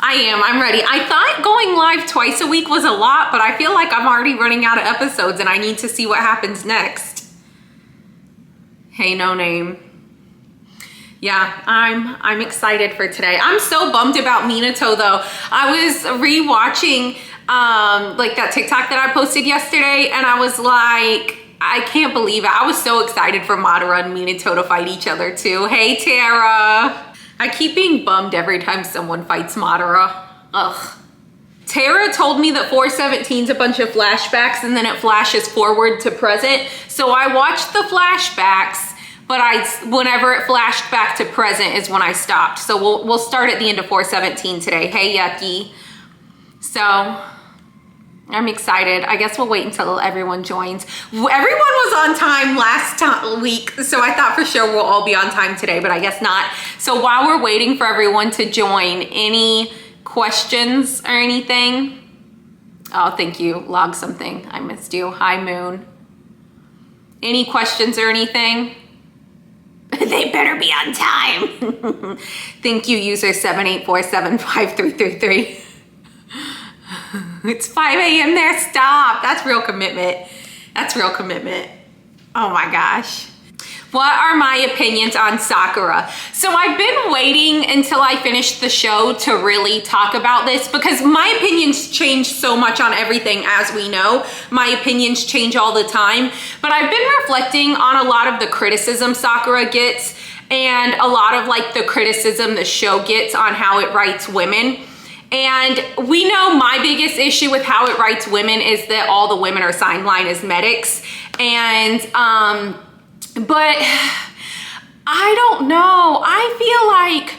I am. I'm ready. I thought going live twice a week was a lot, but I feel like I'm already running out of episodes and I need to see what happens next. Hey, no name. Yeah, I'm excited for today. I'm so bummed about Minato though. I was rewatching like that TikTok that I posted yesterday and I was like, I can't believe it. I was so excited for Madara and Minato to fight each other too. Hey, Tara. I keep being bummed every time someone fights Madara. Ugh. Tara told me that 417 is a bunch of flashbacks and then it flashes forward to present. So I watched the flashbacks, but whenever it flashed back to present is when I stopped. So we'll start at the end of 417 today. Hey, Yucky. So I'm excited. I guess we'll wait until everyone joins. Everyone was on time last week, so I thought for sure we'll all be on time today, but I guess not. So while we're waiting for everyone to join, any questions or anything? Oh, thank you. Log something. I missed you. Hi, Moon. Any questions or anything? They better be on time. Thank you, user 78475333. It's 5 a.m. there. Stop. That's real commitment. That's real commitment. Oh my gosh. What are my opinions on Sakura? So I've been waiting until I finished the show to really talk about this because my opinions change so much on everything, as we know. My opinions change all the time. But I've been reflecting on a lot of the criticism Sakura gets and a lot of like the criticism the show gets on how it writes women. And we know my biggest issue with how it writes women is that all the women are sidelined as medics. And, but I don't know. I feel like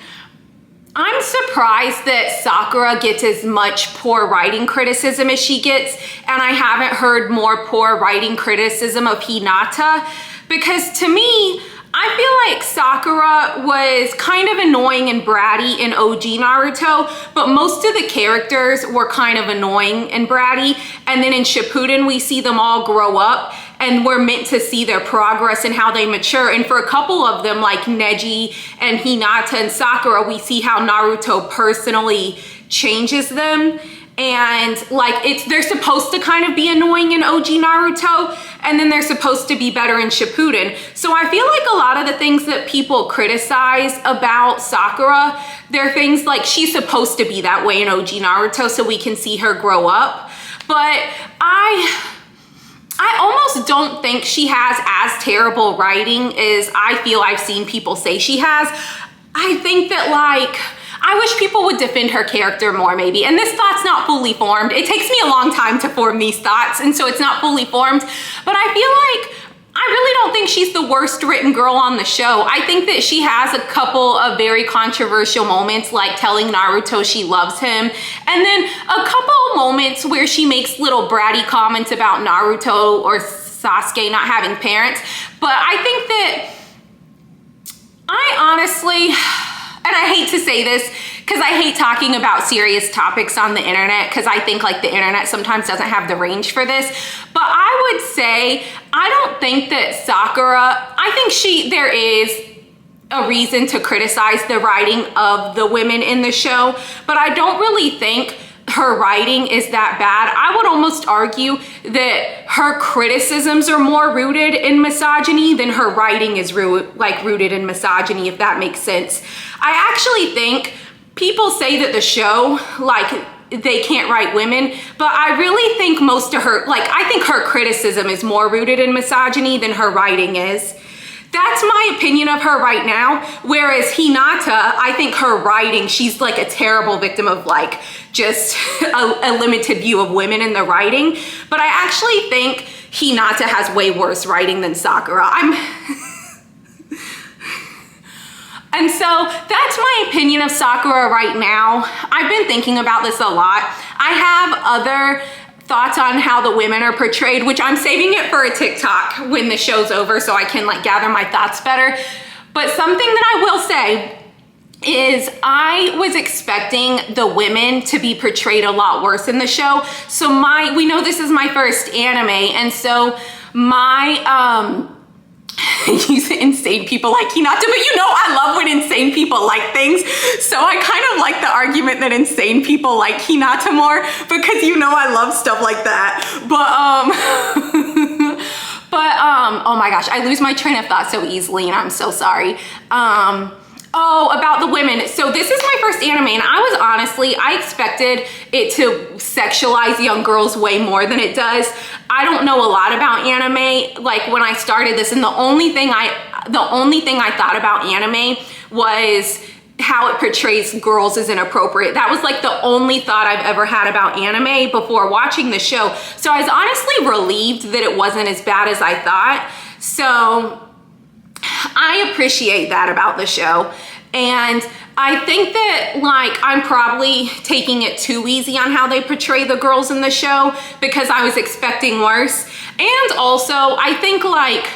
I'm surprised that Sakura gets as much poor writing criticism as she gets. And I haven't heard more poor writing criticism of Hinata, because to me, I feel like Sakura was kind of annoying and bratty in OG Naruto, but most of the characters were kind of annoying and bratty. And then in Shippuden, we see them all grow up and we're meant to see their progress and how they mature. And for a couple of them, like Neji and Hinata and Sakura, we see how Naruto personally changes them. And like they're supposed to kind of be annoying in OG Naruto, and then they're supposed to be better in Shippuden. So I feel like a lot of the things that people criticize about Sakura, they're things like she's supposed to be that way in OG Naruto so we can see her grow up. But I almost don't think she has as terrible writing as I feel I've seen people say she has. I think that like, I wish people would defend her character more maybe. And this thought's not fully formed. It takes me a long time to form these thoughts, and so it's not fully formed. But I feel like I really don't think she's the worst written girl on the show. I think that she has a couple of very controversial moments, like telling Naruto she loves him. And then a couple of moments where she makes little bratty comments about Naruto or Sasuke not having parents. But I think that I honestly, and I hate to say this because I hate talking about serious topics on the internet because I think like the internet sometimes doesn't have the range for this. But I would say, I don't think that Sakura, I think there is a reason to criticize the writing of the women in the show, but I don't really think her writing is that bad. I would almost argue that her criticisms are more rooted in misogyny than her writing is rooted in misogyny, if that makes sense. I actually think people say that the show, like, they can't write women, but I really think most of her, like, I think her criticism is more rooted in misogyny than her writing is. That's my opinion of her right now. Whereas Hinata, I think her writing, she's like a terrible victim of like just a limited view of women in the writing. But I actually think Hinata has way worse writing than Sakura. And so that's my opinion of Sakura right now. I've been thinking about this a lot. I have other thoughts on how the women are portrayed, which I'm saving it for a TikTok when the show's over so I can like gather my thoughts better. But something that I will say is I was expecting the women to be portrayed a lot worse in the show. So we know this is my first anime, and so my use insane people like Hinata, but you know I love when insane people like things, so I kind of like the argument that insane people like Hinata more, because you know I love stuff like that. Oh my gosh, I lose my train of thought so easily, and I'm so sorry. Oh, about the women. So this is my first anime, and I expected it to sexualize young girls way more than it does. I don't know a lot about anime. Like when I started this, and the only thing I thought about anime was how it portrays girls as inappropriate. That was like the only thought I've ever had about anime before watching the show. So I was honestly relieved that it wasn't as bad as I thought. So I appreciate that about the show. And I think that like I'm probably taking it too easy on how they portray the girls in the show, because I was expecting worse. And also I think like,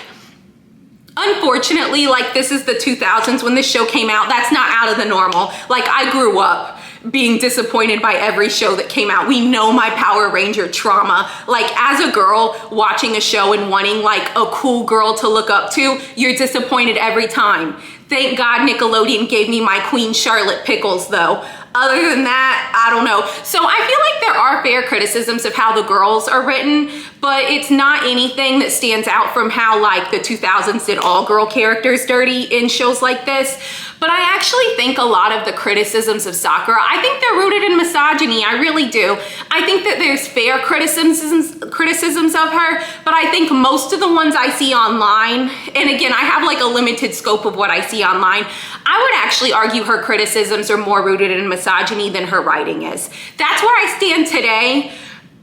unfortunately, like this is the 2000s when this show came out. That's not out of the normal. Like I grew up being disappointed by every show that came out. We know my Power Ranger trauma. Like as a girl watching a show and wanting like a cool girl to look up to, you're disappointed every time. Thank God Nickelodeon gave me my Queen Charlotte Pickles though. Other than that, I don't know. So I feel like there are fair criticisms of how the girls are written, but it's not anything that stands out from how like the 2000s did all girl characters dirty in shows like this. But I actually think a lot of the criticisms of Sakura, I think they're rooted in misogyny. I really do. I think that there's fair criticisms of her, but I think most of the ones I see online, and again, I have like a limited scope of what I see online, I would actually argue her criticisms are more rooted in misogyny than her writing is. That's where I stand today,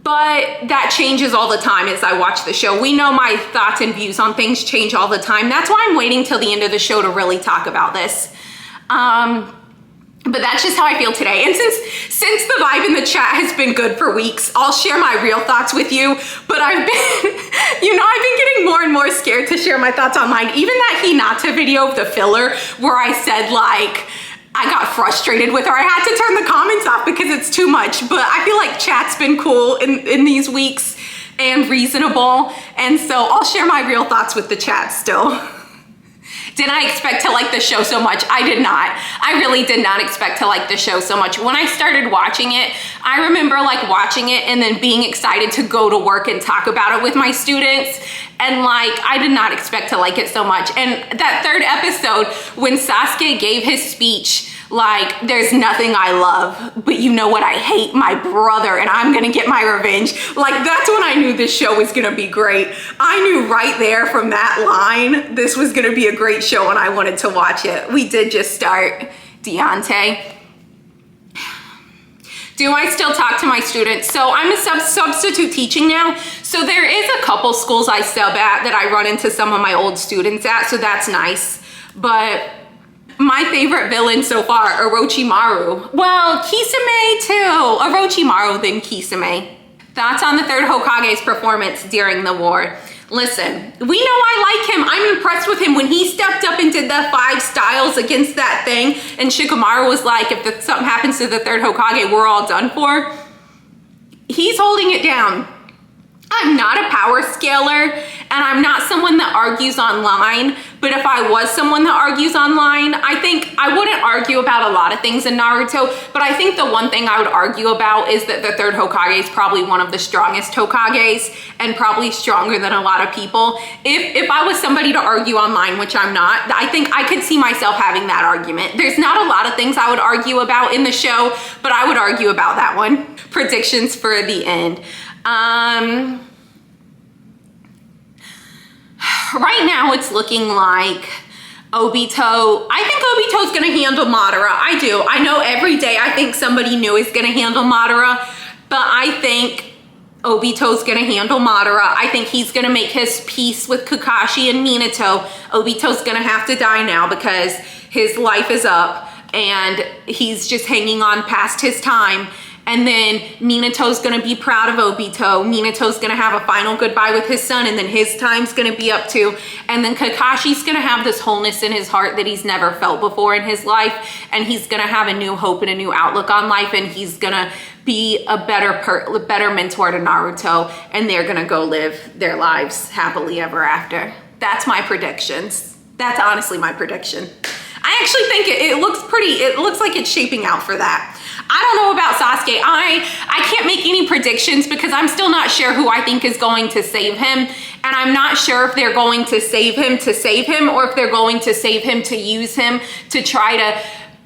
but that changes all the time as I watch the show. We know my thoughts and views on things change all the time. That's why I'm waiting till the end of the show to really talk about this. But that's just how I feel today. And since the vibe in the chat has been good for weeks, I'll share my real thoughts with you. But I've been, I've been getting more and more scared to share my thoughts online. Even that Hinata video of the filler where I said like, I got frustrated with her. I had to turn the comments off because it's too much. But I feel like chat's been cool in these weeks and reasonable. And so I'll share my real thoughts with the chat still. Did I expect to like the show so much? I did not. I really did not expect to like the show so much. When I started watching it, I remember like watching it and then being excited to go to work and talk about it with my students. And like, I did not expect to like it so much. And that third episode, when Sasuke gave his speech, like, there's nothing I love, but you know what I hate? My brother, and I'm gonna get my revenge. Like, that's when I knew this show was gonna be great. I knew right there from that line, this was gonna be a great show and I wanted to watch it. We did just start Deontay. Do I still talk to my students? So I'm a substitute teaching now. So there is a couple schools I sub at that I run into some of my old students at, so that's nice. But my favorite villain so far, Orochimaru. Well, Kisame too. Orochimaru, then Kisame. Thoughts on the third Hokage's performance during the war? Listen, we know I like him. I'm impressed with him. When he stepped up and did the 5 styles against that thing, and Shikamaru was like, if something happens to the third Hokage, we're all done for. He's holding it down. I'm not a power scaler, and I'm not someone that argues online, but if I was someone that argues online, I think I wouldn't argue about a lot of things in Naruto, but I think the one thing I would argue about is that the third Hokage is probably one of the strongest Hokages, and probably stronger than a lot of people. If I was somebody to argue online, which I'm not, I think I could see myself having that argument. There's not a lot of things I would argue about in the show, but I would argue about that one. Predictions for the end. Right now it's looking like Obito. I think Obito's gonna handle Madara. I do. I know every day I think somebody new is gonna handle Madara, but I think Obito's gonna handle Madara. I think he's gonna make his peace with Kakashi and Minato. Obito's gonna have to die now because his life is up and he's just hanging on past his time. And then Minato's gonna be proud of Obito. Minato's gonna have a final goodbye with his son, and then his time's gonna be up too. And then Kakashi's gonna have this wholeness in his heart that he's never felt before in his life. And he's gonna have a new hope and a new outlook on life. And he's gonna be a better mentor to Naruto. And they're gonna go live their lives happily ever after. That's my predictions. That's honestly my prediction. I actually think it looks like it's shaping out for that. I don't know about Sasuke. I can't make any predictions because I'm still not sure who I think is going to save him. And I'm not sure if they're going to save him or if they're going to save him to use him to try to...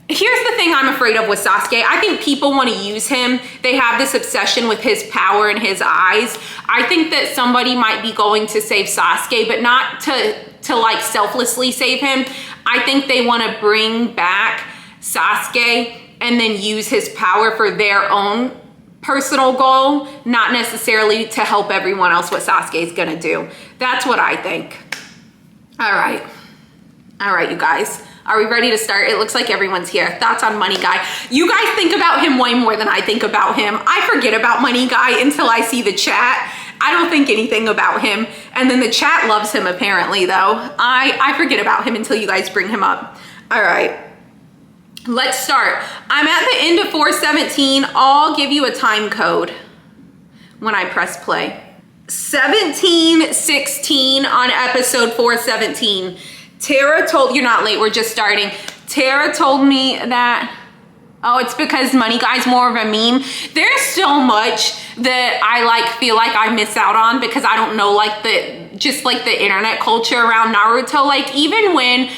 Here's the thing I'm afraid of with Sasuke. I think people want to use him. They have this obsession with his power and his eyes. I think that somebody might be going to save Sasuke, but not to like selflessly save him. I think they want to bring back Sasuke and then use his power for their own personal goal, not necessarily to help everyone else what Sasuke is gonna do. That's what I think. All right, you guys. Are we ready to start? It looks like everyone's here. Thoughts on Money Guy. You guys think about him way more than I think about him. I forget about Money Guy until I see the chat. I don't think anything about him. And then the chat loves him apparently though. I forget about him until you guys bring him up. All right, let's start. I'm at the end of 417. I'll give you a time code when I press play. 17:16 on episode 417. Tara told, you're not late, we're just starting. Tara told me that, oh, it's because Money Guy's more of a meme. There's so much that I feel like I miss out on because I don't know like the internet culture around Naruto. Like even when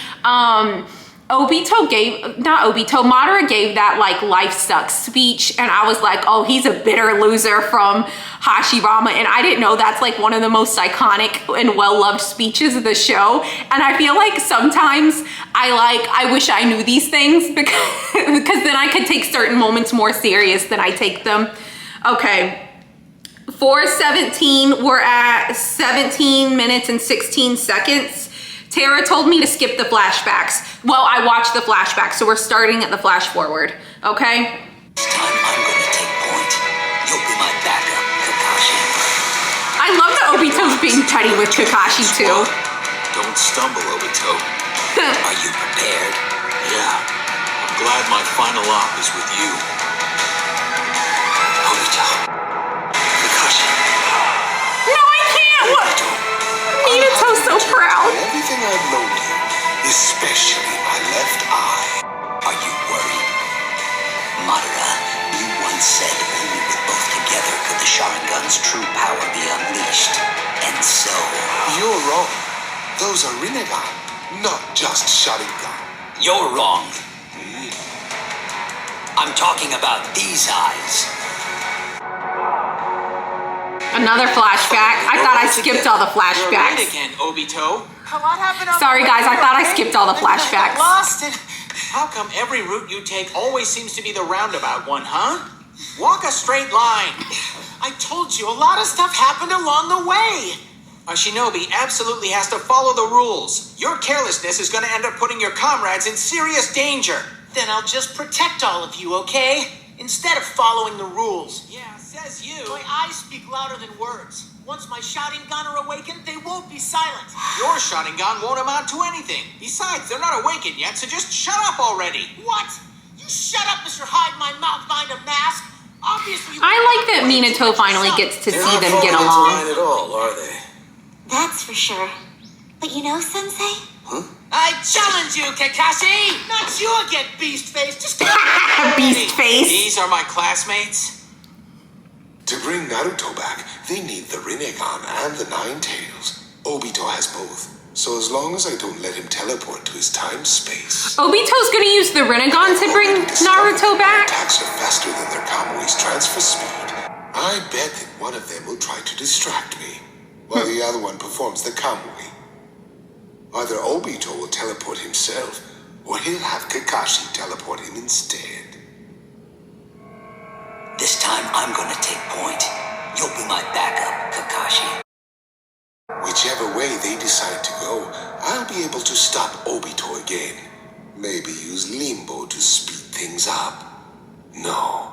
Madara gave that like life sucks speech and I was like, oh, he's a bitter loser from Hashirama, and I didn't know that's like one of the most iconic and well-loved speeches of the show. And I feel like sometimes I wish I knew these things because then I could take certain moments more serious than I take them. Okay, 417, we're at 17 minutes and 16 seconds. Tara told me to skip the flashbacks. Well, I watched the flashbacks, so we're starting at the flash forward, okay? This time I'm gonna take point. You'll be my backup, Kakashi. I love that Obito's being petty with Kakashi too. Don't stumble, Obito. Are you prepared? Yeah, I'm glad my final op is with you. Obito. Kakashi. No, I can't! What? Minato's so proud. Everything I've known you, especially my left eye. Are you worried? Madara, you once said only with both together could the Sharingan's true power be unleashed. And so... You're wrong. Those are Rinnegan, not just Sharingan. You're wrong. I'm talking about these eyes. Another flashback. I thought I skipped all the flashbacks. Again, Obito. What happened? Sorry guys, I thought I skipped all the flashbacks. Lost it. How come every route you take always seems to be the roundabout one, huh? Walk a straight line. I told you, a lot of stuff happened along the way. A shinobi absolutely has to follow the rules. Your carelessness is going to end up putting your comrades in serious danger. Then I'll just protect all of you, okay? Instead of following the rules. Yeah, says you. My eyes speak louder than words. Once my Sharingan are awakened, they won't be silent. Your Sharingan won't amount to anything. Besides, they're not awakened yet, so just shut up already. What? You shut up, Mr. Hide My Mouth Behind a Mask. Obviously, I like that Minato finally gets to see them get along. They're not falling into line at all, are they? That's for sure. But you know, Sensei? I challenge you, Kakashi! Not you again, Beast Face! Just get Beast face. These are my classmates. To bring Naruto back, they need the Rinnegan and the Nine Tails. Obito has both. So as long as I don't let him teleport to his time-space... Obito's gonna use the Rinnegan to bring Naruto back? Attacks are faster than their Kamui's transfer speed. I bet that one of them will try to distract me, while the other one performs the Kamui. Either Obito will teleport himself, or he'll have Kakashi teleport him instead. This time I'm gonna take point. You'll be my backup, Kakashi. Whichever way they decide to go, I'll be able to stop Obito again. Maybe use Limbo to speed things up. No,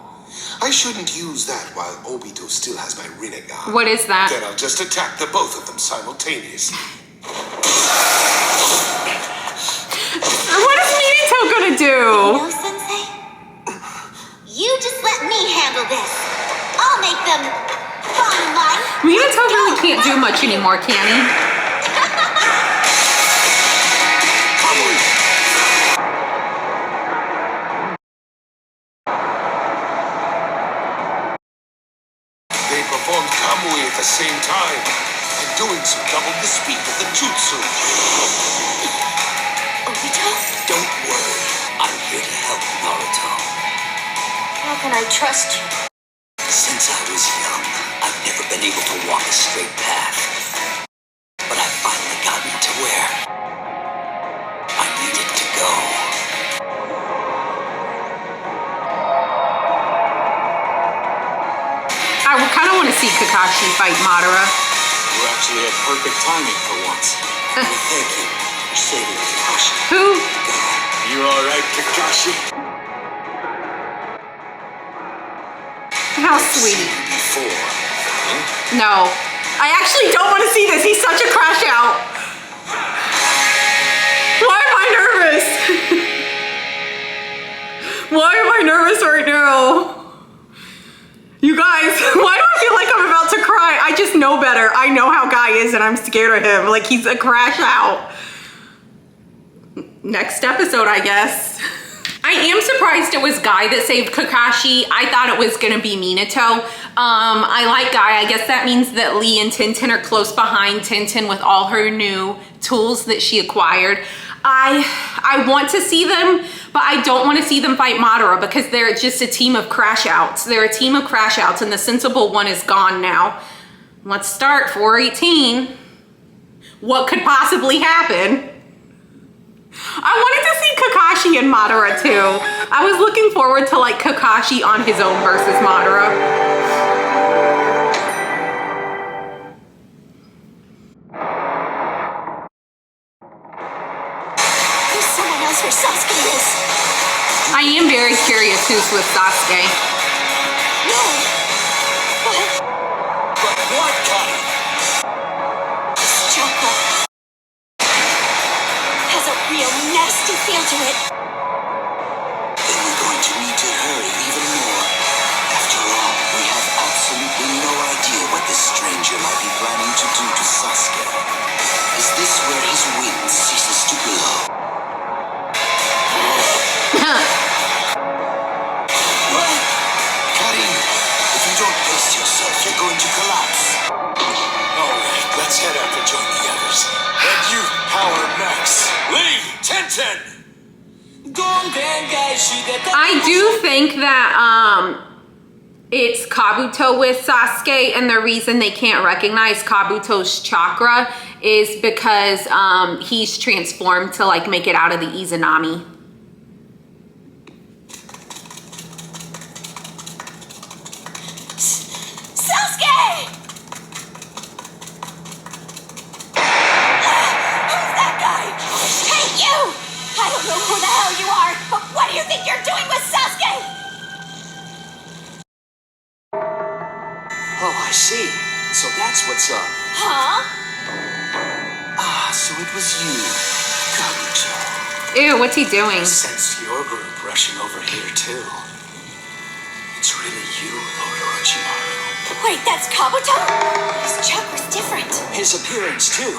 I shouldn't use that while Obito still has my Rinnegan. What is that? Then I'll just attack the both of them simultaneously. What is Minato gonna do? You know, Sensei? You just let me handle this. I'll make them fall in line. Minato really can't do much anymore, can he? performed Kamui at the same time, and doing so doubled the speed of the jutsu. Obito? Don't worry. I'm here to help Naruto. How can I trust you? Since I was young, I've never been able to walk a straight path. But I've finally gotten to where I needed to go. I kind of want to see Kakashi fight Madara. You actually had perfect timing for once. Well, thank you for saving Kakashi. Who? You alright, Kakashi? How sweet. Before. No. I actually don't want to see this. He's such a crash out. Why am I nervous? Why am I nervous right now? You guys, why do I feel like I'm about to cry? I just know better. I know how Guy is and I'm scared of him. Like he's a crash out. Next episode, I guess. I am surprised it was Guy that saved Kakashi. I thought it was gonna be Minato. I like Guy. I guess that means that Lee and Tintin are close behind Tintin with all her new tools that she acquired. I want to see them, but I don't want to see them fight Madara because they're just a team of crash outs. They're a team of crash outs and the sensible one is gone now. Let's start 418. What could possibly happen? I wanted to see Kakashi and Madara too. I was looking forward to like Kakashi on his own versus Madara. There's someone else where Sasuke is. I am very curious who's with Sasuke. No. But what, Connie? This chakra has a real nasty feel to it. Then we're going to need to hurry even more. After all, we have absolutely no idea what this stranger might be planning to do to Sasuke. Is this where his wind ceases to blow? What? Karin, if you don't pace yourself, you're going to collapse. Alright, let's head out to join the others. And you, Power Max. Lee, Tintin! I do think that it's Kabuto with Sasuke, and the reason they can't recognize Kabuto's chakra is because he's transformed to like make it out of the Izanami. Sasuke! Who's that guy? Hey, you! I don't know who the hell you are, but what do you think you're doing with Sasuke? Oh, I see. So that's what's up. Huh? Ah, so it was you, Kabuto. Ew, what's he doing? I sensed your group rushing over here, too. It's really you, Lord Orochimaru. Wait, that's Kabuto? His chakra's different. His appearance, too.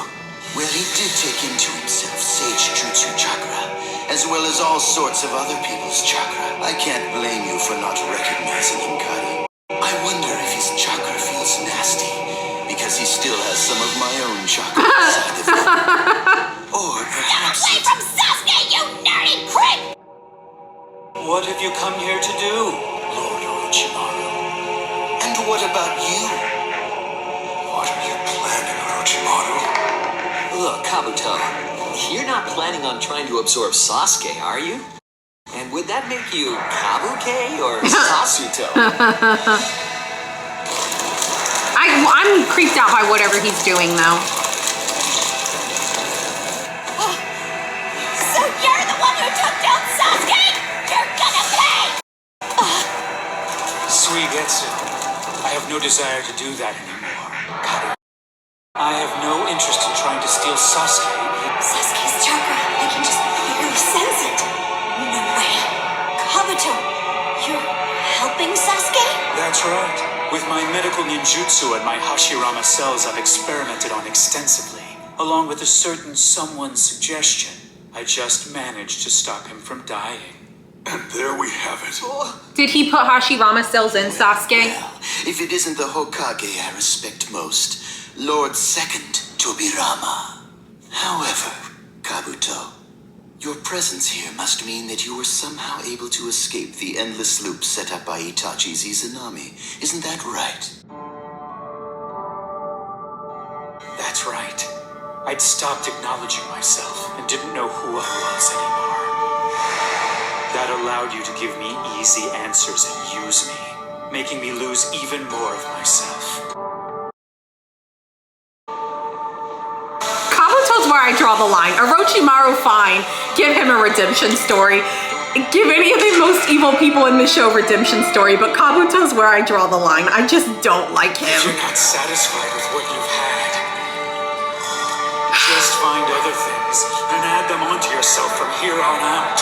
Well, he did take into himself Sage Jutsu chakra, as well as all sorts of other people's chakra. I can't blame you for not recognizing him, Kari. I wonder if his chakra feels nasty, because he still has some of my own chakra inside of him. Or perhaps Away from Sasuke, you nerdy prick! What have you come here to do, Lord Orochimaru? And what about you? What are you planning, Orochimaru? Look, Kabuto, you're not planning on trying to absorb Sasuke, are you? And would that make you Kabuke or Sasuto? I'm creeped out by whatever he's doing though. So you're the one who took down Sasuke? You're gonna pay! Suigetsu, I have no desire to do that anymore. Kari, I have no interest in trying to steal Sasuke. Sasuke's chakra, I can just barely sense it. No way. Kabuto, you're helping Sasuke? That's right. With my medical ninjutsu and my Hashirama cells I've experimented on extensively, along with a certain someone's suggestion, I just managed to stop him from dying. And there we have it. Did he put Hashirama cells in Sasuke? Well, if it isn't the Hokage I respect most, Lord Second Tobirama. However, Kabuto, your presence here must mean that you were somehow able to escape the endless loop set up by Itachi's Izanami. Isn't that right? That's right. I'd stopped acknowledging myself and didn't know who I was anymore. That allowed you to give me easy answers and use me, making me lose even more of myself. Kabuto's where I draw the line. Orochimaru, fine. Give him a redemption story. Give any of the most evil people in the show a redemption story, but Kabuto's where I draw the line. I just don't like him. If you're not satisfied with what you've had, just find other things and add them onto yourself from here on out.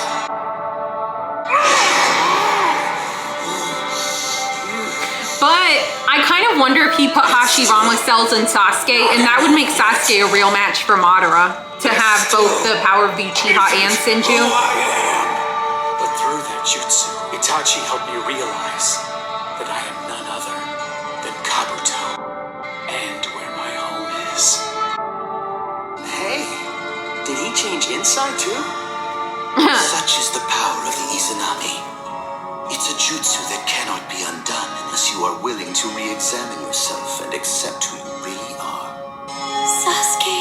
But I kind of wonder if he put Hashirama cells in Sasuke, and that would make Sasuke a real match for Madara, to have both the power of Uchiha and Senju. But through that jutsu, Itachi helped me realize that I am none other than Kabuto, and where my home is. Hey, did he change inside too? Such is the power of the Izanami. It's a jutsu that cannot be undone unless you are willing to re-examine yourself and accept who you really are. Sasuke.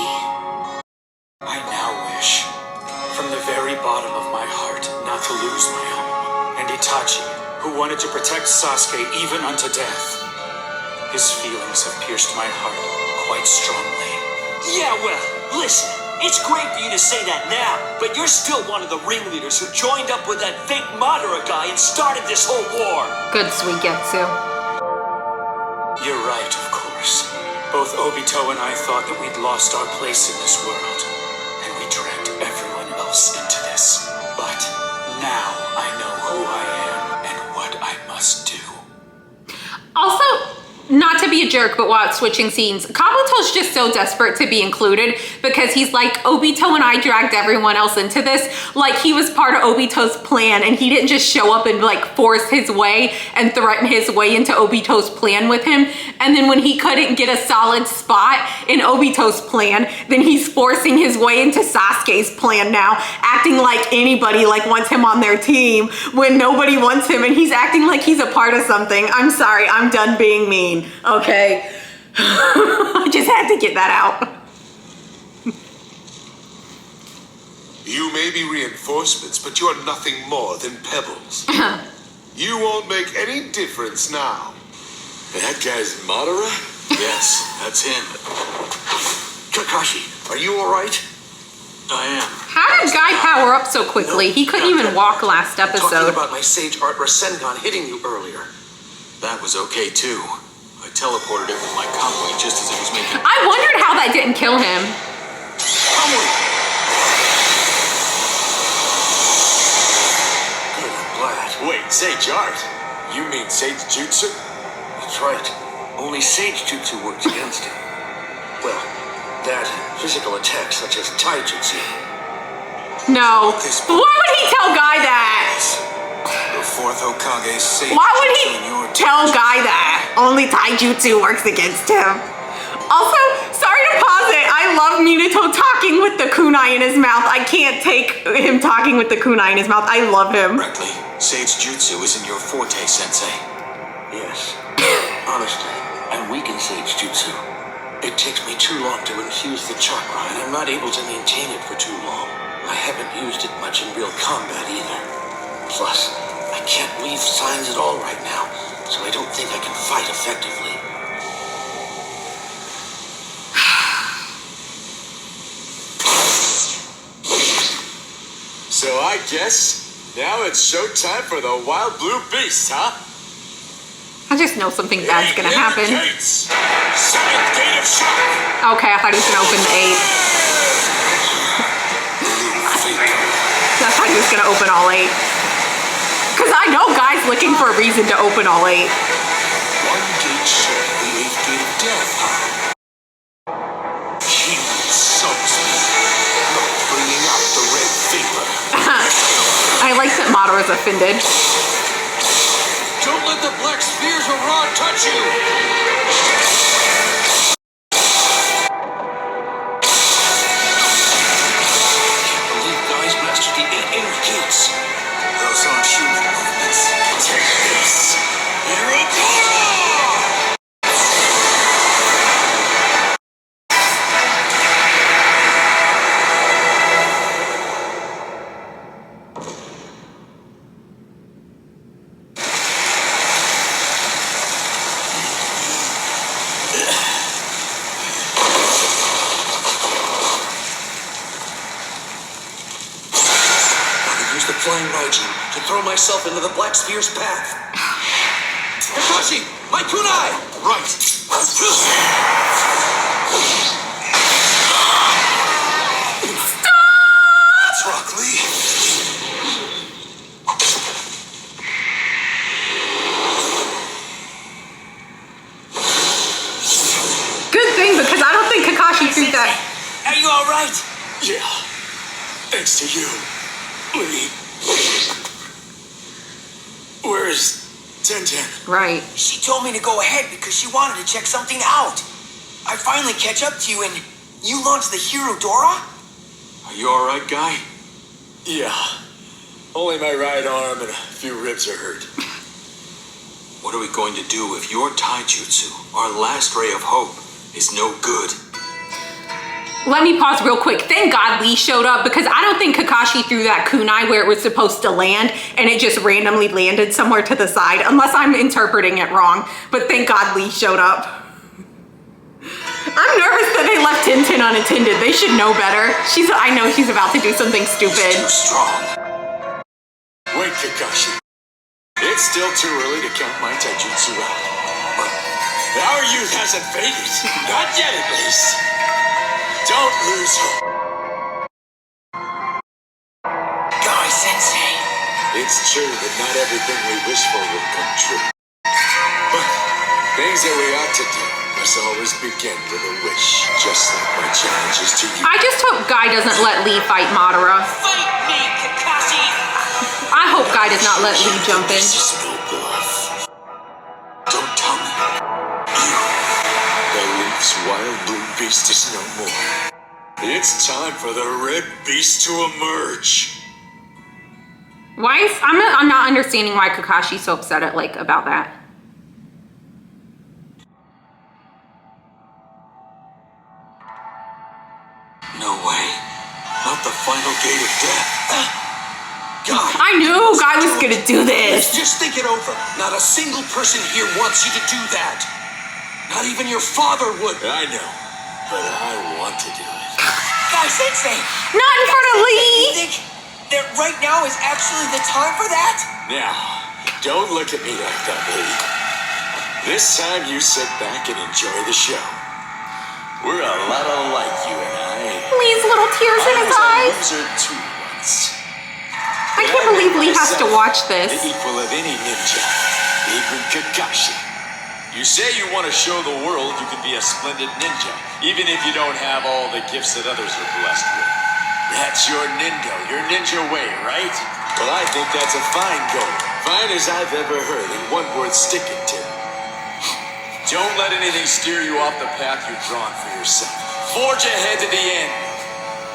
I now wish, from the very bottom of my heart, not to lose my home. And Itachi, who wanted to protect Sasuke even unto death. His feelings have pierced my heart quite strongly. Yeah, well, listen. It's great for you to say that now, but you're still one of the ringleaders who joined up with that fake Madara guy and started this whole war. Good Suigetsu. You're right, of course. Both Obito and I thought that we'd lost our place in this world, and we dragged everyone else into this. But now I know who I am and what I must do. Also, not to be a jerk, but while switching scenes, Kabuto's just so desperate to be included because he's like, Obito and I dragged everyone else into this. Like he was part of Obito's plan and he didn't just show up and like force his way and threaten his way into Obito's plan with him. And then when he couldn't get a solid spot in Obito's plan, then he's forcing his way into Sasuke's plan now, acting like anybody like wants him on their team when nobody wants him and he's acting like he's a part of something. I'm sorry, I'm done being mean. Okay. I just had to get that out. You may be reinforcements, but you are nothing more than pebbles. You won't make any difference now. That guy's Madara? Yes, that's him. Kakashi, are you alright? I am. How did Guy power up so quickly? He couldn't even walk last Talking episode. about my Sage Art Rasengan hitting you earlier. That was okay too. I teleported it with my Kamui just as it was making. I wondered how that didn't kill him. Good, I'm glad. Wait, Sage Art? You mean Sage Jutsu? That's right. Only Sage Jutsu works against it. Well, that physical attacks such as Taijutsu. No. Why would he tell Guy that? The fourth Hokage's Sage. Why would he Jutsu in your tell Guy that? Only Taijutsu works against him. Also, sorry to pause it. I love Minato talking with the kunai in his mouth. I can't take him talking with the kunai in his mouth. I love him. Correctly, Sage Jutsu isn't your forte, Sensei. Yes. Honestly, I'm weak in Sage Jutsu. It takes me too long to infuse the chakra, and I'm not able to maintain it for too long. I haven't used it much in real combat either. Plus, I can't leave signs at all right now, so I don't think I can fight effectively. So I guess now it's showtime for the Wild Blue Beast, huh? I just know something bad's gonna happen. Gates. Seventh gate of shock. Okay, I thought he was gonna open the 8. I thought he was gonna open all 8. Cause I know Guy's looking for a reason to open all 8. One gate short of the 8th gate of death, huh? He soaks me. Bringing out the red vapor. I like that Madara Madara's offended. Don't let the black spears or rod touch you! Believe guys mastered the 8 inner gates. Those aren't human movements. Take this! Hirokara! Flying Raiju to throw myself into the Black Spear's path. Kakashi! My kunai! Right. Stop! That's Rock Lee. Good thing, because I don't think Kakashi threw that. Are you alright? Yeah. Thanks to you, Lee. Where's Tenten? Right. She told me to go ahead because she wanted to check something out. I finally catch up to you and you launched the Hero Dora? Are you alright, guy? Yeah. Only my right arm and a few ribs are hurt. What are we going to do if your taijutsu, our last ray of hope, is no good? Let me pause real quick. Thank God Lee showed up, because I don't think Kakashi threw that kunai where it was supposed to land and it just randomly landed somewhere to the side, unless I'm interpreting it wrong. But thank God Lee showed up. I'm nervous that they left Tenten unattended. They should know better. I know she's about to do something stupid. Too strong. Wait, Kakashi. It's still too early to count my taijutsu out. But our youth hasn't faded. Not yet, at least. Don't lose hope. Guy Sensei. It's true that not everything we wish for will come true. But things that we ought to do must always begin with a wish, just like my challenges to you. I just hope Guy doesn't let Lee fight Madara. Fight me, Kakashi! I hope Guy does not let Lee jump in. This is no bluff. Don't tell me. The Leaf's wild blue beast is no more. It's time for the red beast to emerge. Why is I'm not understanding why Kakashi's so upset about that. No way. Not the final gate of death. God. I knew Guy was gonna do this. Just think it over. Not a single person here wants you to do that. Not even your father would. I know, but I want to do it. Guy Sensei! Not in front of You Lee. think that right now is actually the time for that? Now, don't look at me like that, Lee. This time you sit back and enjoy the show. We're a lot alike, you and I. Lee's little tears in his eyes. Loser too once. I can't believe Lee has to watch this. The equal of any ninja, even Kakashi. You say you want to show the world you can be a splendid ninja, even if you don't have all the gifts that others are blessed with. That's your your ninja way, right? Well, I think that's a fine goal. Fine as I've ever heard, and one worth sticking to. Don't let anything steer you off the path you've drawn for yourself. Forge ahead to the end.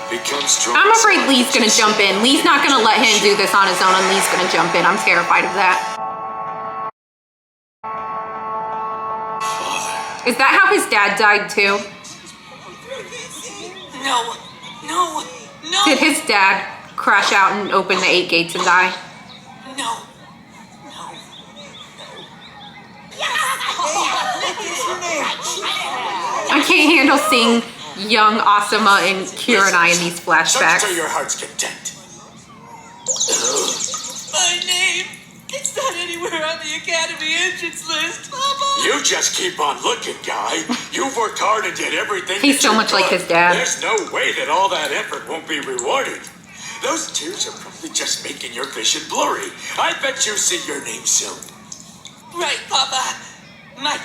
Become strong. I'm afraid Lee's gonna jump in. Lee's not gonna let him do this on his own, and Lee's gonna jump in. I'm terrified of that. Father. Is that how his dad died too? No, no, no! Did his dad crash out and open the 8 gates and die? No, no, I can't handle seeing young Asuma and Kurenai in these flashbacks. Search to your heart's content. My name! It's not anywhere on the Academy entrance list, Papa! You just keep on looking, guy. You've worked hard and did everything. He's so much like his dad. There's no way that all that effort won't be rewarded. Those tears are probably just making your vision blurry. I bet you see your name soon. Right, Papa. My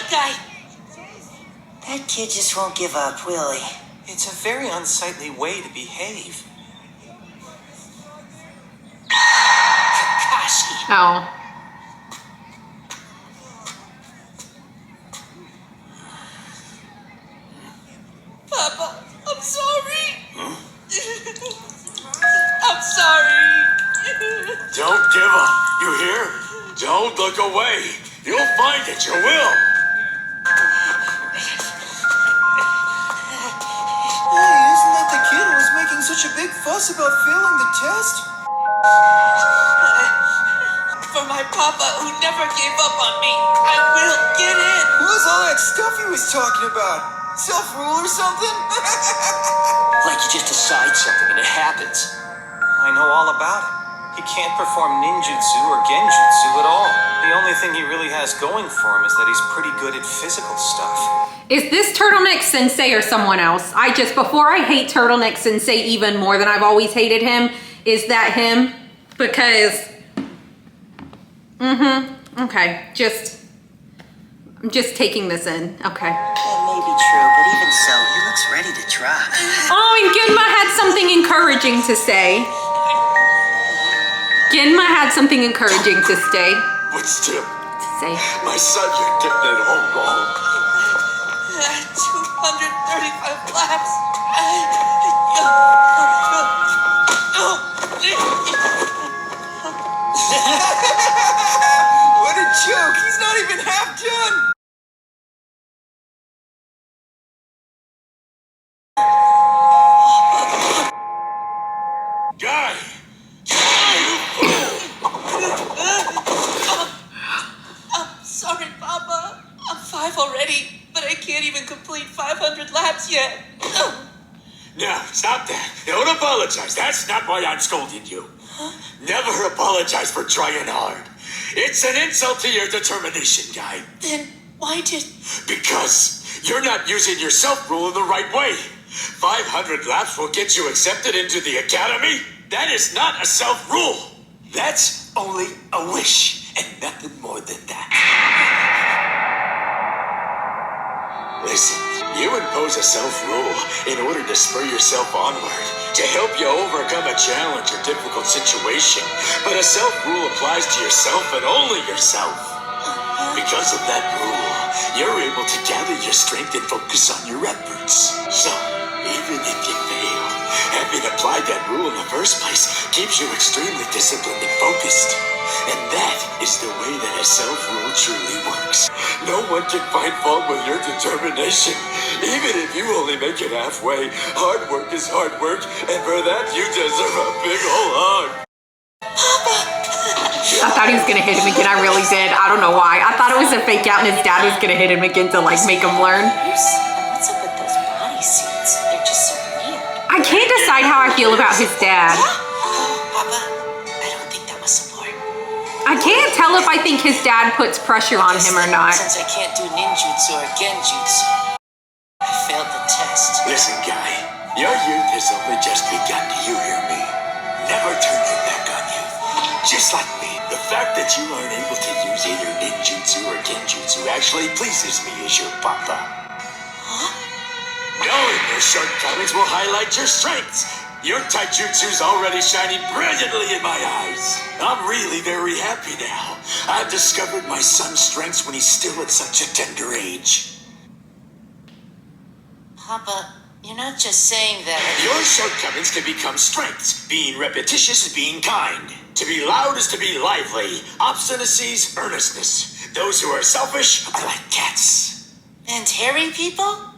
guy. That kid just won't give up, will he? It's a very unsightly way to behave. Oh. Papa, I'm sorry. I'm sorry. Don't give up. You hear? Don't look away. You'll find it. You will. Hey, isn't that the kid who was making such a big fuss about failing the test? For my papa who never gave up on me, I will get in. What was all that stuff he was talking about? Self-rule or something? Like you just decide something and it happens. I know all about it. He can't perform ninjutsu or genjutsu at all. The only thing he really has going for him is that he's pretty good at physical stuff. Is this Turtleneck Sensei or someone else? Before I hate Turtleneck Sensei even more than I've always hated him, is that him? Because, okay, I'm just taking this in, okay. That may be true, but even so, he looks ready to try. Oh, and Genma had something encouraging to say. Genma had something encouraging to say. But still, Say. my son, you're getting it all wrong. 235 laps. What a joke. He's not even half done. Guy! I'm sorry, Papa. I'm 5 already, but I can't even complete 500 laps yet. No, stop that. Don't apologize. That's not why I'm scolding you. Never apologize for trying hard. It's an insult to your determination, Guy. Then why did... Because you're not using your self-rule in the right way. 500 laps will get you accepted into the academy. That is not a self-rule. That's only a wish, and nothing more than that. Listen, you impose a self-rule in order to spur yourself onward, to help you overcome a challenge or difficult situation. But a self-rule applies to yourself and only yourself. Because of that rule, you're able to gather your strength and focus on your efforts. So, even if you fail, having applied that rule in the first place keeps you extremely disciplined and focused. And that is the way that a self-rule truly works. No one can find fault with your determination. Even if you only make it halfway, hard work is hard work, and for that you deserve a big ol' hug. I thought he was gonna hit him again, I really did. I don't know why. I thought it was a fake out and his dad was gonna hit him again to like make him learn. What's up with those bodysuits? They're just so weird. I can't decide how I feel about his dad. Papa, I don't think that was support. I can't tell if I think his dad puts pressure on him or not. Since I can't do ninjutsu or genjutsu, I failed the test. Listen, Guy, your youth has only just begun. Do you hear me? Never turn your back on youth. Just like me, the fact that you aren't able to use either ninjutsu or genjutsu actually pleases me as your papa. Knowing your shortcomings will highlight your strengths. Your taijutsu's already shining brilliantly in my eyes. I'm really very happy now. I've discovered my son's strengths when he's still at such a tender age. Papa, you're not just saying that. Your shortcomings can become strengths. Being repetitious is being kind. To be loud is to be lively. Obstinacy's earnestness. Those who are selfish are like cats. And hairy people?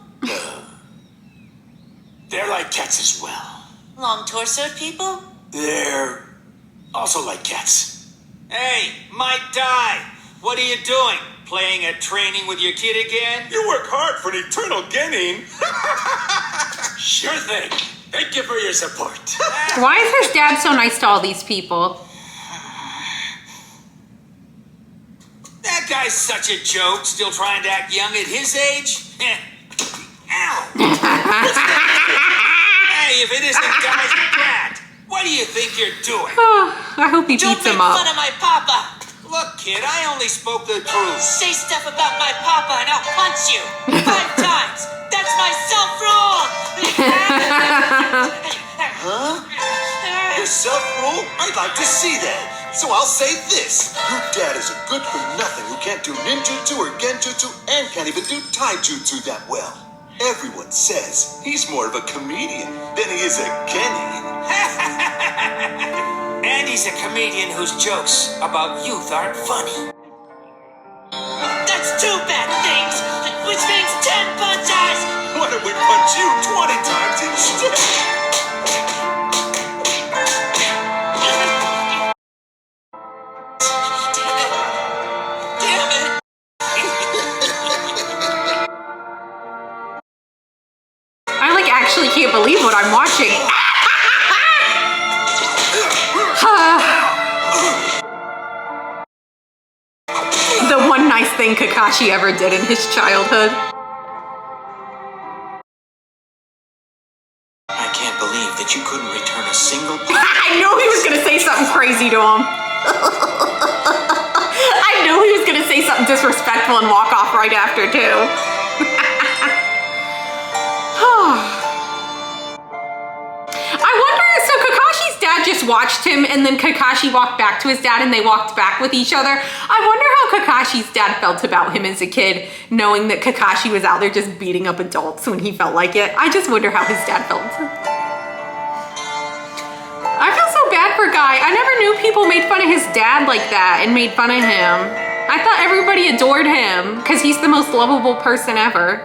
They're like cats as well. Long-torsoed people? They're also like cats. Hey, Mike Dai, what are you doing? Playing at training with your kid again? You work hard for an eternal gain. Sure thing. Thank you for your support. Why is his dad so nice to all these people? That guy's such a joke, still trying to act young at his age. Ow! Hey, if it isn't Guy's dad, what do you think you're doing? I hope he Don't beats make him up. fun of my papa! Look, kid, I only spoke the truth. Say stuff about my papa and I'll punch you! 5 times! That's my self-rule! Huh? Your self-rule? I'd like to see that. So I'll say this. Your dad is a good-for-nothing who can't do ninjutsu or genjutsu and can't even do taijutsu that well. Everyone says he's more of a comedian than he is a Kenny. And he's a comedian whose jokes about youth aren't funny. That's 2 bad things, which makes 10 punches! Why don't we punch you 20 times instead? Damn it! I like actually can't believe what I'm watching. The one nice thing Kakashi ever did in his childhood. I can't believe that you couldn't return a single I knew he was gonna say something crazy to him. I knew he was gonna say something disrespectful and walk off right after too. I wonder, so Kakashi's dad just watched him and then Kakashi walked back to his dad and they walked back with each other. I wonder how Kakashi's dad felt about him as a kid, knowing that Kakashi was out there just beating up adults when he felt like it. I just wonder how his dad felt. I feel so bad for Guy. I never knew people made fun of his dad like that and made fun of him. I thought everybody adored him because he's the most lovable person ever.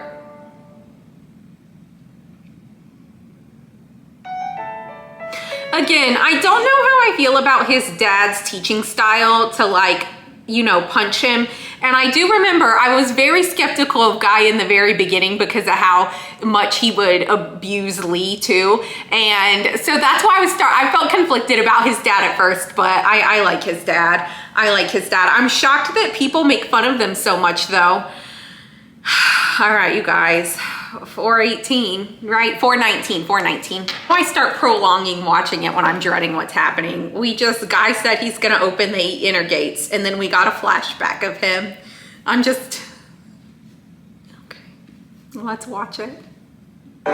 Again, I don't know how I feel about his dad's teaching style to like, you know, punch him. And I do remember I was very skeptical of Guy in the very beginning because of how much he would abuse Lee too. And so that's why I felt conflicted about his dad at first, but I like his dad. I like his dad. I'm shocked that people make fun of them so much though. All right, you guys. 418, right? 419. Why start prolonging watching it when I'm dreading what's happening? Guy said he's gonna open the 8 inner gates and then we got a flashback of him. Okay, let's watch it. I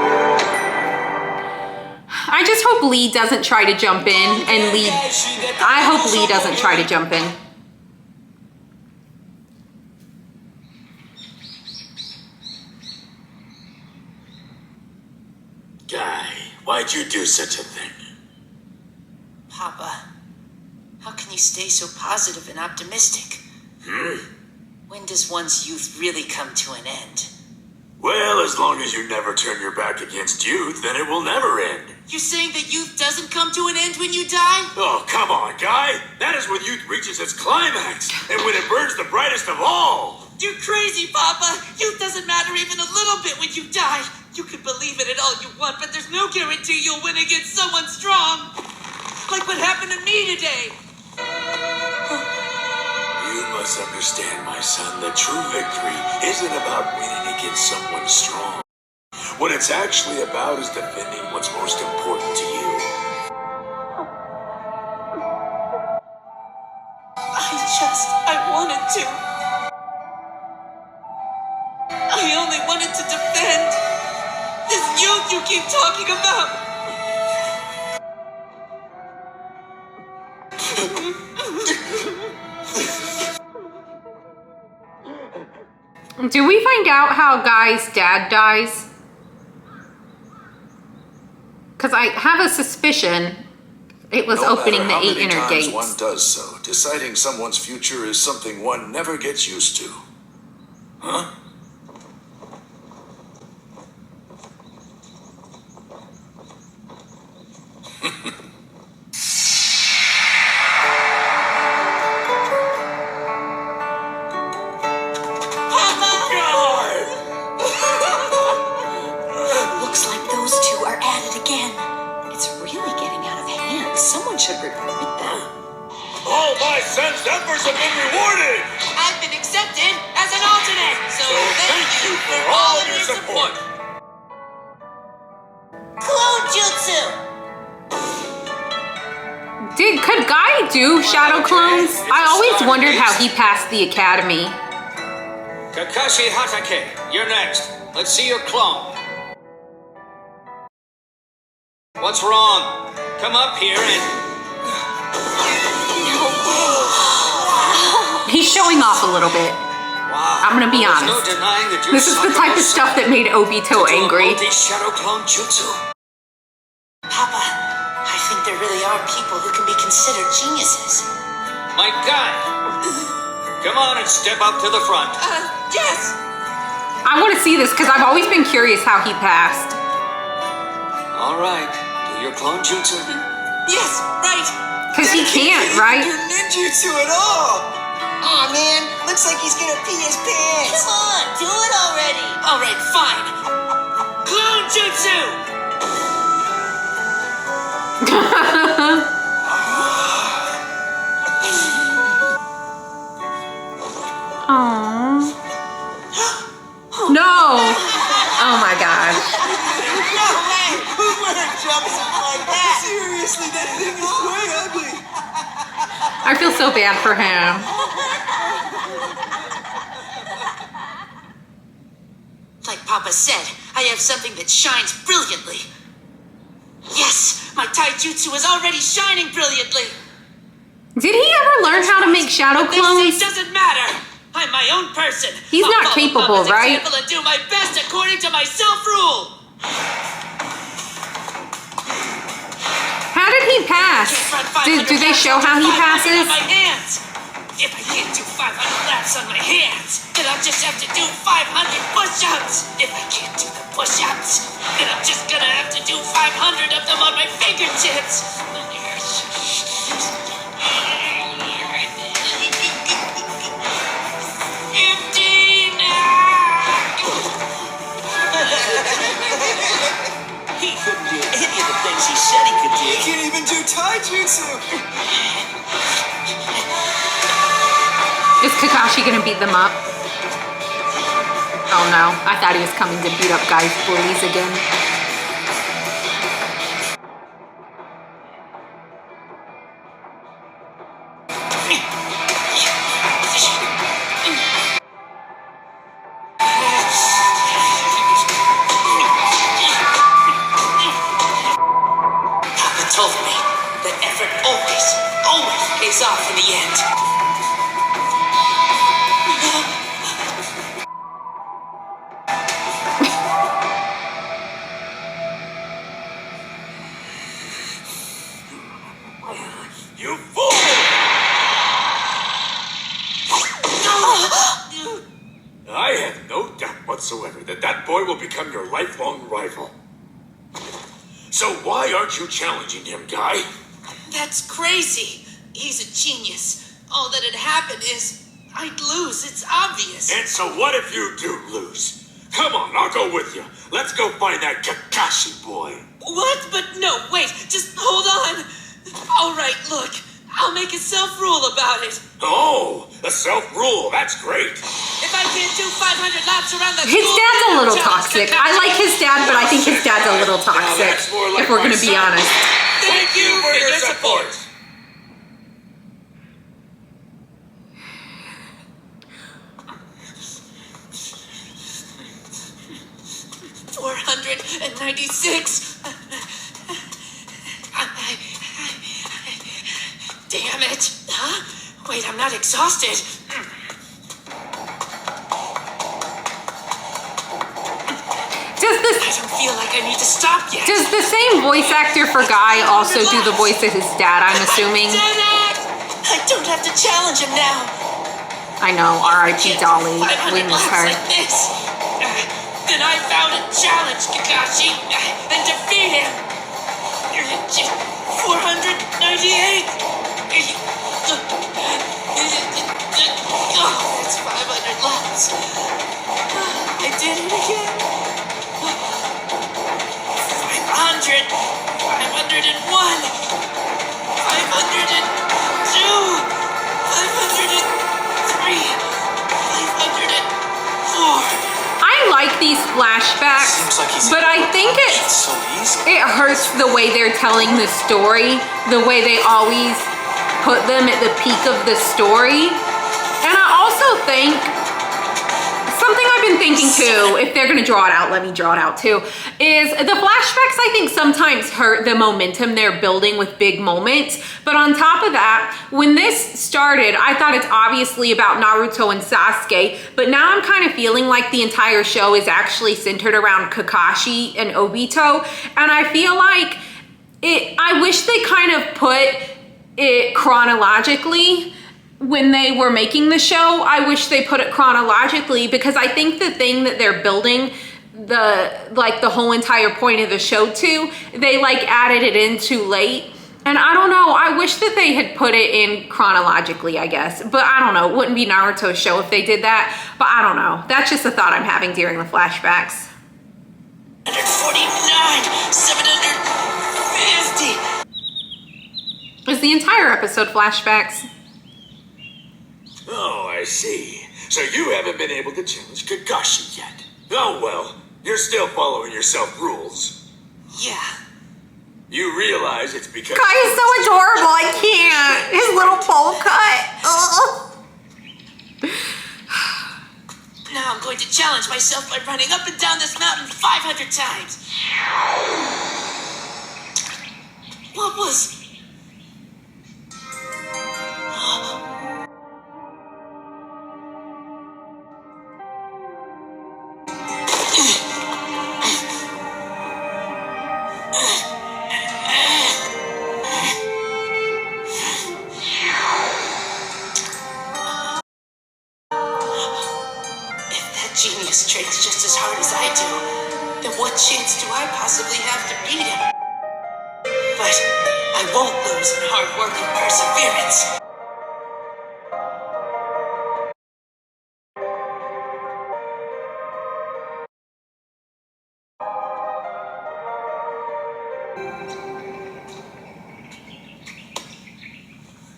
just hope Lee doesn't try to jump in and I hope Lee doesn't try to jump in. Guy, why'd you do such a thing? Papa, how can you stay so positive and optimistic? When does one's youth really come to an end? Well, as long as you never turn your back against youth, then it will never end. You're saying that youth doesn't come to an end when you die? Oh, come on, Guy. That is when youth reaches its climax, and when it burns the brightest of all. You're crazy, Papa! Youth doesn't matter even a little bit when you die! You can believe in it all you want, but there's no guarantee you'll win against someone strong! Like what happened to me today! You must understand, my son, that true victory isn't about winning against someone strong. What it's actually about is defending what's most important to you. I wanted to. I only wanted to defend this youth you keep talking about. Do we find out how Guy's dad dies? Because I have a suspicion it was opening the 8 inner gates. One does so. Deciding someone's future is something one never gets used to. Huh? Looks like those two are at it again. It's really getting out of hand. Someone should report them. All my son's efforts have been rewarded! I've been accepted as an alternate, so thank you for all of your support. Clone Jutsu! Could Guy do shadow clones? I always wondered how he passed the academy. Kakashi Hatake, you're next. Let's see your clone. What's wrong? Come up here and... No. He's showing off a little bit. Wow. I'm gonna be There's honest. no denying that you're This is the type of stuff that made Obito angry. Shadow clone jutsu. Papa, I think there really are people who can be considered geniuses. My guy, come on and step up to the front. Yes! I want to see this because I've always been curious how he passed. All right, do your clone jutsu. Yes, right! Because he can't, right? Do ninjutsu at all! Aw, man, looks like he's gonna pee his pants. Come on, do it already! Alright, fine. Clone jutsu! Aww. No! Oh my god. No way! Who wears jumpsuit like that? Seriously, that thing is way ugly. I feel so bad for him. Like Papa said, I have something that shines brilliantly. Yes, my taijutsu is already shining brilliantly. Did he ever learn how to make shadow What they say clones? doesn't matter. I'm my own person. He's I'll not follow capable, Papa's right? example and do my best according to my self-rule. How did he pass? Do they show how he passes? My hands. If I can't do 500 laps on my hands, then I'll just have to do 500 push-ups. If I can't do the push-ups, then I'm just gonna have to do 500 of them on my fingertips. Empty now. He couldn't do any of the things he said he could do. He can't even do taijutsu. Is Kakashi gonna beat them up? Oh no, I thought he was coming to beat up guys' bullies again. Papa told me that effort always pays off in the end. You fool! I have no doubt whatsoever that that boy will become your lifelong rival. So why aren't you challenging him, guy? That's crazy. He's a genius. All that had happened is I'd lose. It's obvious. And so what if you do lose? Come on, I'll go with you. Let's go find that Kakashi boy. What? But no, wait. Just hold on. All right, look. I'll make a self-rule about it. Oh, a self-rule. That's great. If I can't do 500 laps around the His school, dad's a little challenge toxic. Kakashi. I like his dad, but I think his dad's a little Now toxic, that's more like if we're my gonna be son. honest. Thank you for your support. 496. Damn it. Huh? Wait, I'm not exhausted. I don't feel like I need to stop yet. Does the same voice actor for Guy also do the voice of his dad, I'm assuming? I did it! I don't have to challenge him now. I know, R.I.P. Dolly. We miss her. Like this. Then I found a challenge, Kakashi, and defeat him. 498. Oh, that's 500 laps. I did it again. 500. 501. 502. 503. 504. I like these flashbacks, but I think it hurts the way they're telling the story, the way they always put them at the peak of the story. And I also think something I I've been thinking too, if they're gonna draw it out, let me draw it out too, is the flashbacks I think sometimes hurt the momentum they're building with big moments. But on top of that, when this started, I thought it's obviously about Naruto and Sasuke, but now I'm kind of feeling like the entire show is actually centered around Kakashi and Obito. And I feel like I wish they kind of put it chronologically when they were making the show. I wish they put it chronologically, because I think the thing that they're building the whole entire point of the show to, they like added it in too late. And I don't know, I wish that they had put it in chronologically, I guess. But I don't know, it wouldn't be Naruto's show if they did that. But I don't know, that's just a thought I'm having during the flashbacks. 149, 750. Is the entire episode flashbacks? Oh, I see. So you haven't been able to challenge Kakashi yet. Oh well, you're still following your self-rules. Yeah. You realize it's because... Guy is so adorable, I can't. His little bowl cut. Now I'm going to challenge myself by running up and down this mountain 500 times. What was... Genius trains just as hard as I do, then what chance do I possibly have to beat him? But I won't lose in hard work and perseverance.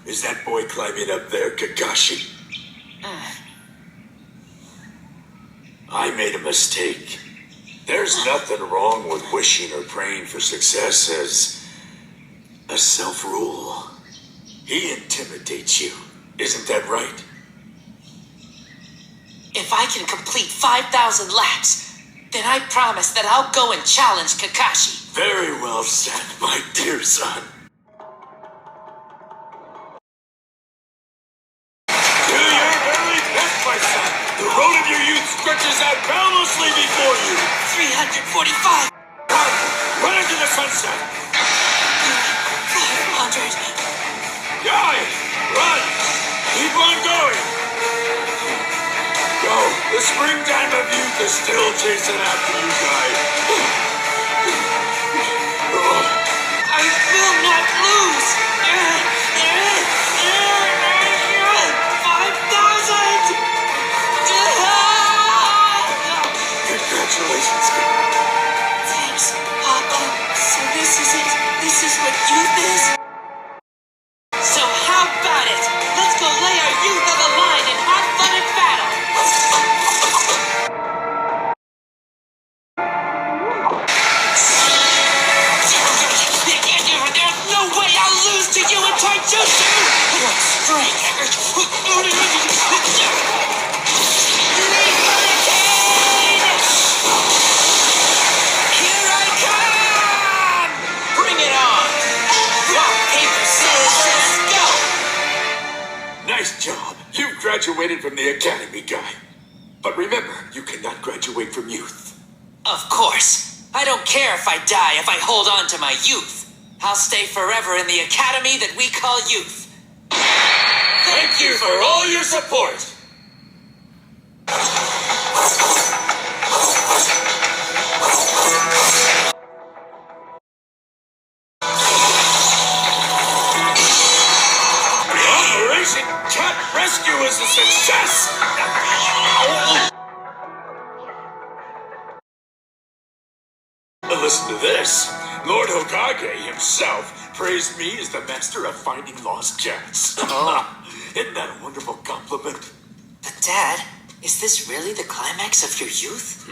Is that boy climbing up there, Kakashi? I made a mistake. There's nothing wrong with wishing or praying for success as a self-rule. He intimidates you. Isn't that right? If I can complete 5,000 laps, then I promise that I'll go and challenge Kakashi. Very well said, my dear son. Do your very best, my son. The road of your youth stretches out boundlessly before you. 345. Run into the sunset. 500. Guy, run. Keep on going. Go. The springtime of youth is still chasing after you, Guy. I will not lose. 5,000. Congratulations. Thanks, Papa. So this is it. This is what youth is. So how about it? Let's go lay our youth on the line and have fun in battle. There's no way I'll lose to you in Taijutsu! Strength! Here I come! Bring it on! Rock, paper, scissors, go! Nice job. You've graduated from the academy, Guy. But remember, you cannot graduate from youth. Of course. I don't care if I die if I hold on to my youth. I'll stay forever in the academy that we call youth. Thank you for all your support. Operation Cat Rescue is a success. Listen to this. Lord Hokage himself praised me as the master of finding lost cats. Isn't that a wonderful compliment? But Dad, is this really the climax of your youth?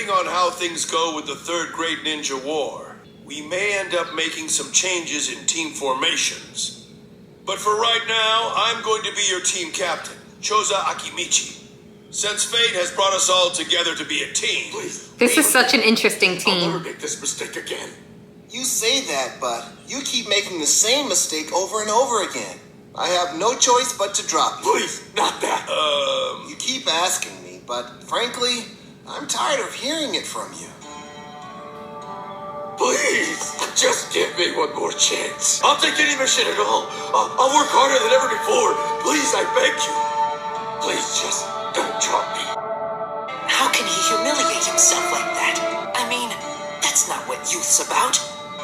depending on how things go with the Third Great Ninja War, we may end up making some changes in team formations. But for right now, I'm going to be your team captain, Choza Akimichi. Since fate has brought us all together to be a team. Please. This is such an interesting I'll never team. make this mistake again. You say that, but you keep making the same mistake over and over again. I have no choice but to drop you. Please, not that. You keep asking me, but frankly, I'm tired of hearing it from you. Please, just give me one more chance. I'll take any mission at all. I'll work harder than ever before. Please, I beg you. Please, just don't drop me. How can he humiliate himself like that? I mean, that's not what youth's about.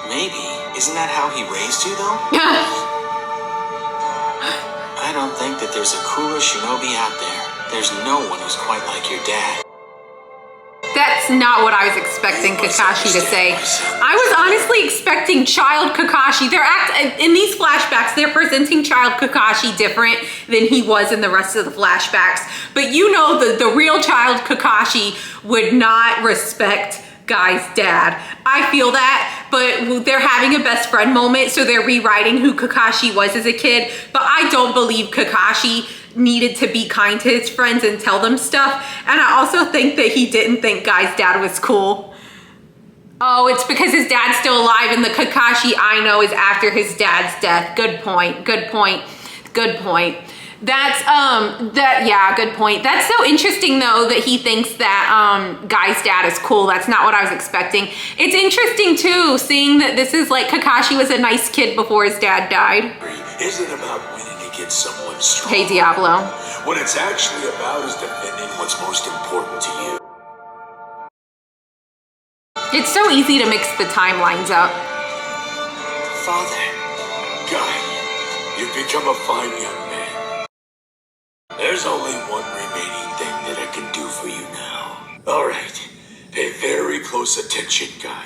Maybe. Isn't that how he raised you, though? I don't think that there's a cooler shinobi out there. There's no one who's quite like your dad. That's not what I was expecting Kakashi to say. I was honestly expecting child Kakashi. In these flashbacks, they're presenting child Kakashi different than he was in the rest of the flashbacks. But you know the real child Kakashi would not respect Guy's dad. I feel that, but they're having a best friend moment, so they're rewriting who Kakashi was as a kid. But I don't believe Kakashi needed to be kind to his friends and tell them stuff. And I also think that he didn't think Guy's dad was cool. Oh, it's because his dad's still alive and the Kakashi I know is after his dad's death. Good point, good point, good point. That's, yeah, good point. That's so interesting though that he thinks that Guy's dad is cool. That's not what I was expecting. It's interesting too, seeing that this is like Kakashi was a nice kid before his dad died. Isn't about winning against someone strong. Hey, Diablo. What it's actually about is defending what's most important to you. It's so easy to mix the timelines up. Father. Guy, you've become a fine young man. There's only one remaining thing that I can do for you now. All right, pay very close attention, Guy.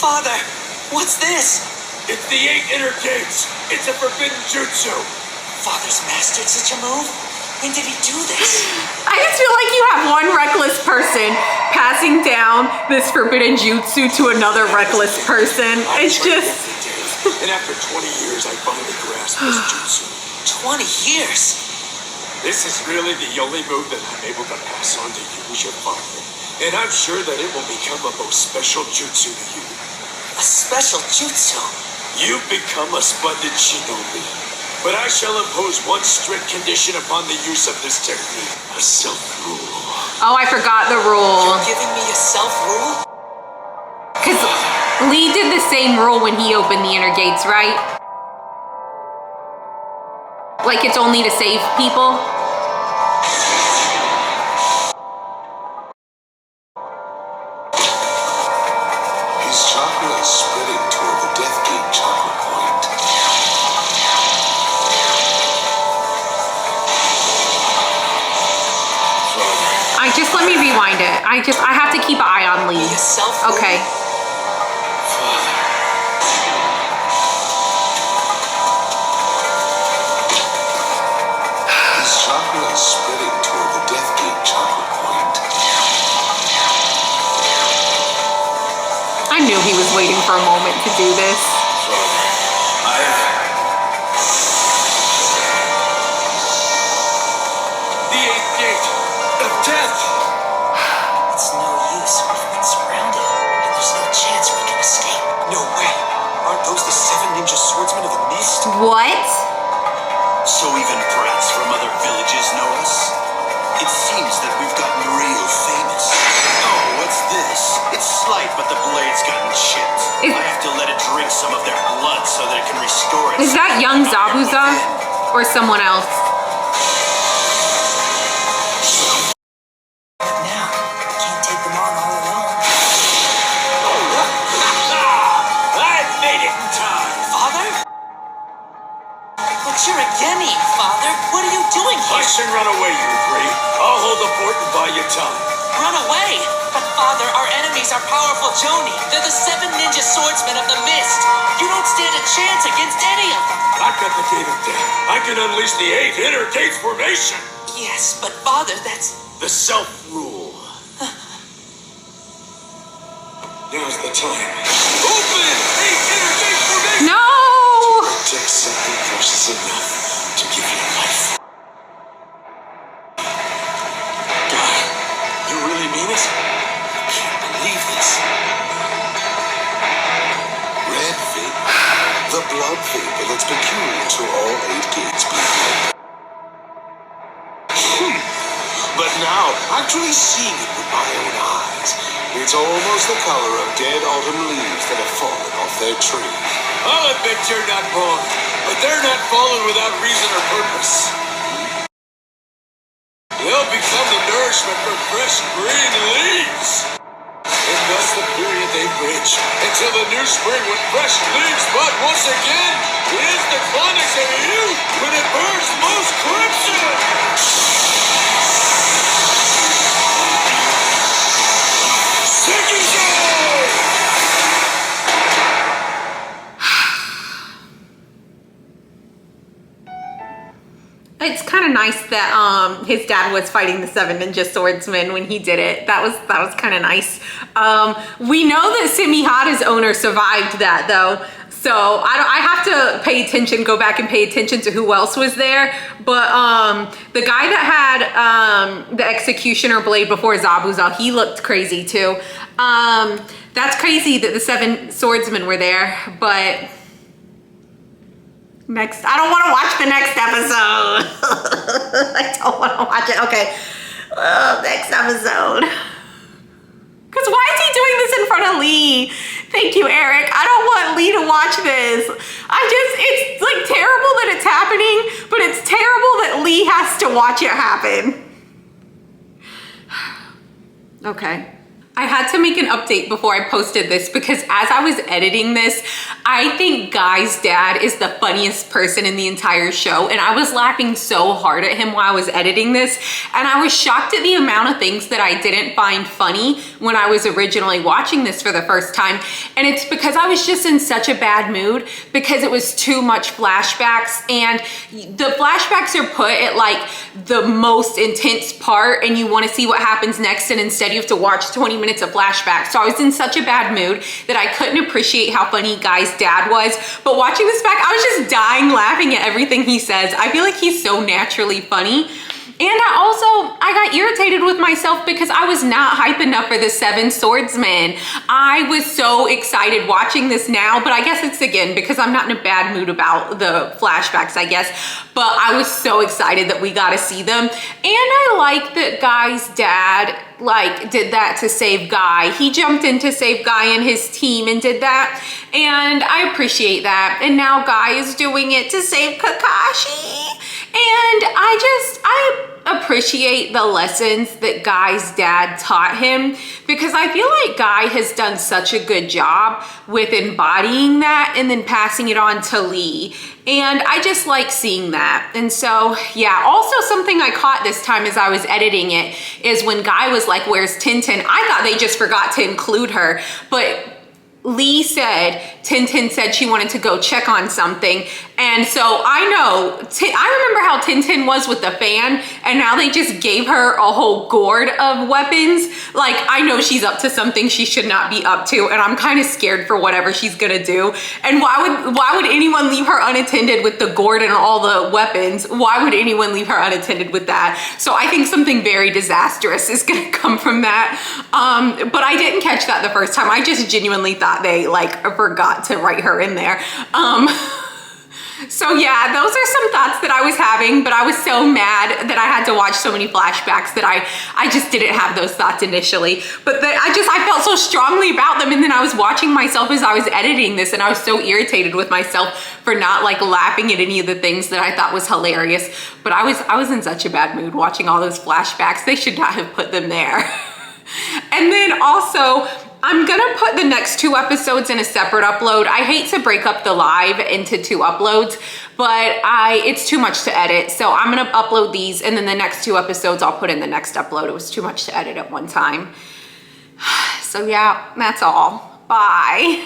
Father, what's this? It's the 8 inner gates. It's a forbidden jutsu. Father's mastered such a move? When did he do this? I just feel like you have one reckless person passing down this forbidden jutsu to another reckless person. It's just... And after 20 years, I finally grasped this jutsu. 20 years? This is really the only move that I'm able to pass on to you as your father. And I'm sure that it will become a most special jutsu to you. A special jutsu? You become a splendid shinobi. But I shall impose one strict condition upon the use of this technique. A self-rule. Oh, I forgot the rule. You're giving me a self-rule? Because Lee did the same rule when he opened the inner gates, right? Like it's only to save people? His chakra is spreading toward the Death Gate chakra point. Just let me rewind it. I have to keep an eye on Lee. Okay. His chakra is spreading toward the Death Gate chakra point. I knew he was waiting for a moment to do this. The 8th gate of death. It's no use. We've been surrounded, and there's no chance we can escape. No way. Aren't those the 7 ninja swordsmen of the mist? What? So even brats from other villages know us? It seems that we've gotten real famous. Oh, what's this? It's slight, but the blade's gotten chipped. I have to let it drink some of their blood so that it can restore it. Is that young Zabuza or someone else? Now, I can't take them on all alone. I made it in time. Father? But you're a Gemi, Father. What are you doing here? Hush and run away, you three. I'll hold the fort and buy you time. Run away! But Father, our enemy enemies are powerful Jonin. They're the 7 ninja swordsmen of the mist. You don't stand a chance against any of them. I've got the gate of death. I can unleash the 8 inner gates formation. Yes, but Father, that's... The self-rule. Now's the time. Open! 8 inner gates formation! No! Protect something precious enough to give you life. God, you really mean it? I can't believe this. Red vapor. The blood vapor that's peculiar to all 8 gates people. But now, actually seeing it with my own eyes, it's almost the color of dead autumn leaves that have fallen off their tree. I'll admit you're not wrong, but they're not falling without reason or purpose. They'll become the nourishment for fresh green leaves. And thus the period they bridge until the new spring with fresh leaves bud once again. It is the climax of youth when it burns most crimson. Second day! It's kind of nice that his dad was fighting the 7 ninja swordsmen when he did it. That was kind of nice. We know that Simihada's owner survived that though, so I have to pay attention, go back and pay attention to who else was there. But the guy that had the executioner blade before Zabuza, he looked crazy too. That's crazy that the 7 swordsmen were there, but. Next, I don't want to watch the next episode. I don't want to watch it. Okay, next episode. Because why is he doing this in front of Lee? Thank you, Eric. I don't want Lee to watch this. It's like terrible that it's happening, but it's terrible that Lee has to watch it happen. Okay. I had to make an update before I posted this because as I was editing this, I think Guy's dad is the funniest person in the entire show, and I was laughing so hard at him while I was editing this, and I was shocked at the amount of things that I didn't find funny when I was originally watching this for the first time. And it's because I was just in such a bad mood because it was too much flashbacks, and the flashbacks are put at like the most intense part and you want to see what happens next, and instead you have to watch 20 minutes of flashbacks. So I was in such a bad mood that I couldn't appreciate how funny Guy's dad was. But watching this back, I was just dying laughing at everything he says. I feel like he's so naturally funny. And I got irritated with myself because I was not hype enough for the 7 swordsmen. I was so excited watching this now, but I guess it's again because I'm not in a bad mood about the flashbacks, I guess. But I was so excited that we got to see them. And I like that Guy's dad did that to save Guy. He jumped in to save Guy and his team and did that. And I appreciate that. And now Guy is doing it to save Kakashi. And I appreciate the lessons that Guy's dad taught him because I feel like Guy has done such a good job with embodying that and then passing it on to Lee. And I just like seeing that. And so, yeah, also something I caught this time as I was editing it is when Guy was like, "Where's Tintin?" I thought they just forgot to include her, but Lee said, Tintin said she wanted to go check on something. And so I know, I remember how Tintin was with the fan, and now they just gave her a whole gourd of weapons. Like, I know she's up to something she should not be up to, and I'm kind of scared for whatever she's gonna do. And why would anyone leave her unattended with the gourd and all the weapons? Why would anyone leave her unattended with that? So I think something very disastrous is gonna come from that. But I didn't catch that the first time. I just genuinely thought they forgot to write her in there. So yeah, those are some thoughts that I was having, but I was so mad that I had to watch so many flashbacks that I just didn't have those thoughts initially. But I felt so strongly about them, and then I was watching myself as I was editing this, and I was so irritated with myself for not laughing at any of the things that I thought was hilarious. But I was in such a bad mood watching all those flashbacks. They should not have put them there. And then also, I'm gonna put the next 2 episodes in a separate upload. I hate to break up the live into 2 uploads, but it's too much to edit. So I'm gonna upload these, and then the next 2 episodes I'll put in the next upload. It was too much to edit at one time. So yeah, that's all. Bye.